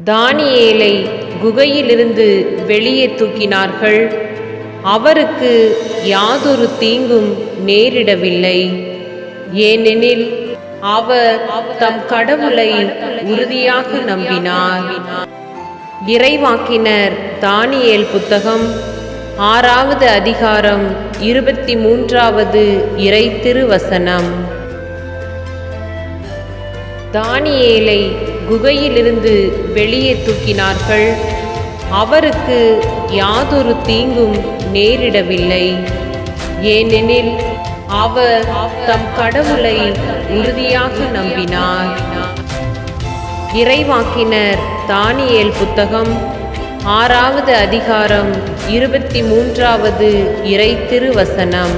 தானியேலை குகையிலிருந்து வெளியே தூக்கினார்கள். அவருக்கு யாதொரு தீங்கும் நேரிடவில்லை. ஏனெனில் அவர் தம் கடவுளை உறுதியாக நம்பினார். இறைவாக்கினர் தானியேல் புத்தகம் 6வது அதிகாரம் 23வது இறை திருவசனம். தானியேலை குகையிலிருந்து வெளியே தூக்கினார்கள். அவருக்கு யாதொரு தீங்கும் நேரிடவில்லை. ஏனெனில் அவர் தம் கடவுளை உறுதியாக நம்பினார். இறைவாக்கினர் தானியேல் புத்தகம் 6வது அதிகாரம் 23வது இறை திருவசனம்.